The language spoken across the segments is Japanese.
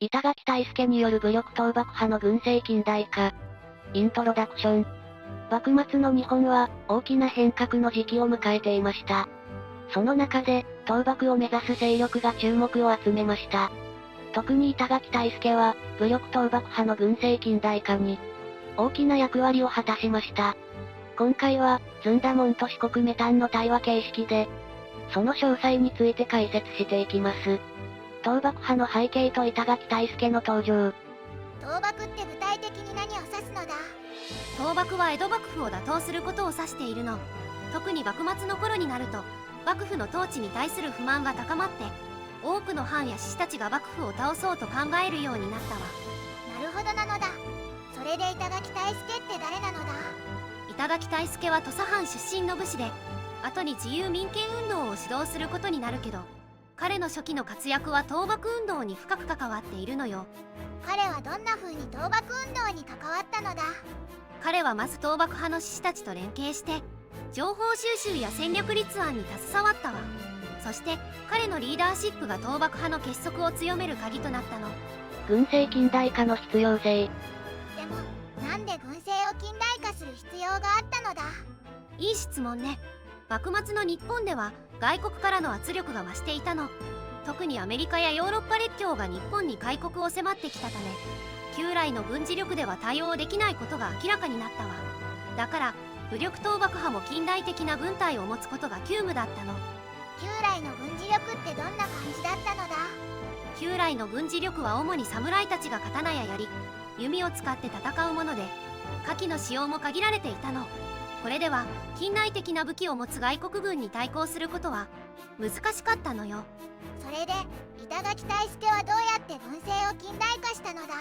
板垣退助による武力倒幕派の軍政近代化。イントロダクション。幕末の日本は、大きな変革の時期を迎えていました。その中で、倒幕を目指す勢力が注目を集めました。特に板垣退助は、武力倒幕派の軍政近代化に、大きな役割を果たしました。今回は、ずんだもんと四国メタンの対話形式で、その詳細について解説していきます。倒幕派の背景と板垣退助の登場。倒幕って具体的に何を指すのだ？倒幕は江戸幕府を打倒することを指しているの。特に幕末の頃になると、幕府の統治に対する不満が高まって、多くの藩や志士たちが幕府を倒そうと考えるようになったわ。なるほどなのだ。それで板垣退助って誰なのだ？板垣退助は土佐藩出身の武士で、後に自由民権運動を主導することになるけど、彼の初期の活躍は倒幕運動に深く関わっているのよ。彼はどんな風に倒幕運動に関わったのだ？彼はまず倒幕派の志士たちと連携して、情報収集や戦略立案に携わったわ。そして彼のリーダーシップが倒幕派の結束を強める鍵となったの。軍政近代化の必要性。でも、なんで軍政を近代化する必要があったのだ？いい質問ね。幕末の日本では外国からの圧力が増していたの。特にアメリカやヨーロッパ列強が日本に開国を迫ってきたため、旧来の軍事力では対応できないことが明らかになったわ。だから武力倒幕派も近代的な軍隊を持つことが急務だったの。旧来の軍事力ってどんな感じだったのだ？旧来の軍事力は主に侍たちが刀や槍、弓を使って戦うもので、火器の使用も限られていたの。これでは近代的な武器を持つ外国軍に対抗することは難しかったのよ。それで板垣退助はどうやって軍政を近代化したのだ？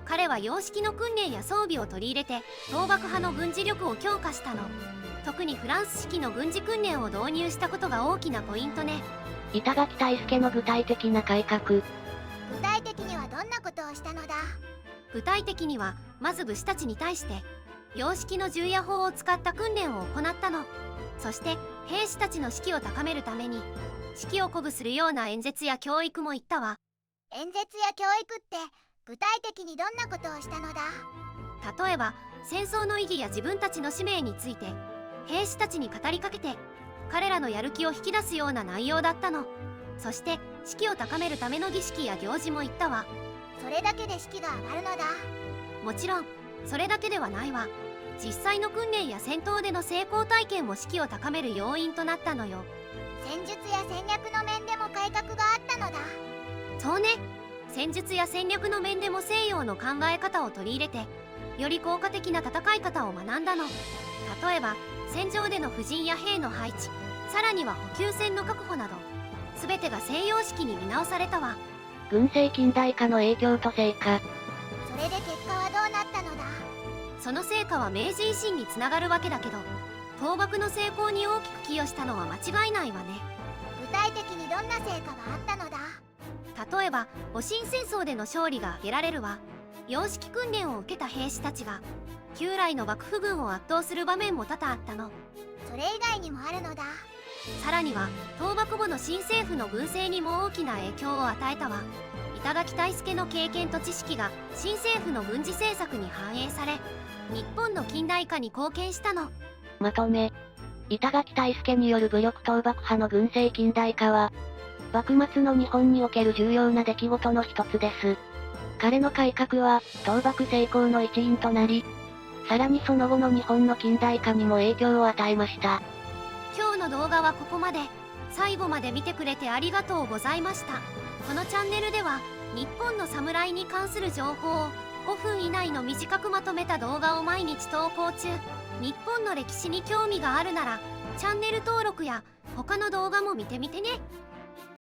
彼は洋式の訓練や装備を取り入れて倒幕派の軍事力を強化したの。特にフランス式の軍事訓練を導入したことが大きなポイントね。板垣退助の具体的な改革。具体的にはどんなことをしたのだ？具体的にはまず武士たちに対して洋式の銃矢砲を使った訓練を行ったの。そして兵士たちの士気を高めるために士気を鼓舞するような演説や教育も言ったわ。演説や教育って具体的にどんなことをしたのだ？例えば戦争の意義や自分たちの使命について兵士たちに語りかけて、彼らのやる気を引き出すような内容だったの。そして士気を高めるための儀式や行事も言ったわ。それだけで士気が上がるのだ？もちろんそれだけではないわ。実際の訓練や戦闘での成功体験も士気を高める要因となったのよ。戦術や戦略の面でも改革があったのだ？そうね。戦術や戦略の面でも西洋の考え方を取り入れて、より効果的な戦い方を学んだの。例えば戦場での布陣や兵の配置、さらには補給線の確保など、全てが西洋式に見直されたわ。軍政近代化の影響と成果。それで結果はどうなったのだ？その成果は明治維新につながるわけだけど、倒幕の成功に大きく寄与したのは間違いないわね。具体的にどんな成果があったのだ？例えば戊辰戦争での勝利が挙げられるわ。洋式訓練を受けた兵士たちが旧来の幕府軍を圧倒する場面も多々あったの。それ以外にもあるのだ？さらには倒幕後の新政府の軍政にも大きな影響を与えたわ。板垣退助の経験と知識が新政府の軍事政策に反映され、日本の近代化に貢献したの。まとめ。板垣退助による武力倒幕派の軍政近代化は、幕末の日本における重要な出来事の一つです。彼の改革は、倒幕成功の一因となり、さらにその後の日本の近代化にも影響を与えました。今日の動画はここまで。最後まで見てくれてありがとうございました。このチャンネルでは、日本の侍に関する情報を5分以内の短くまとめた動画を毎日投稿中。日本の歴史に興味があるなら、チャンネル登録や他の動画も見てみてね。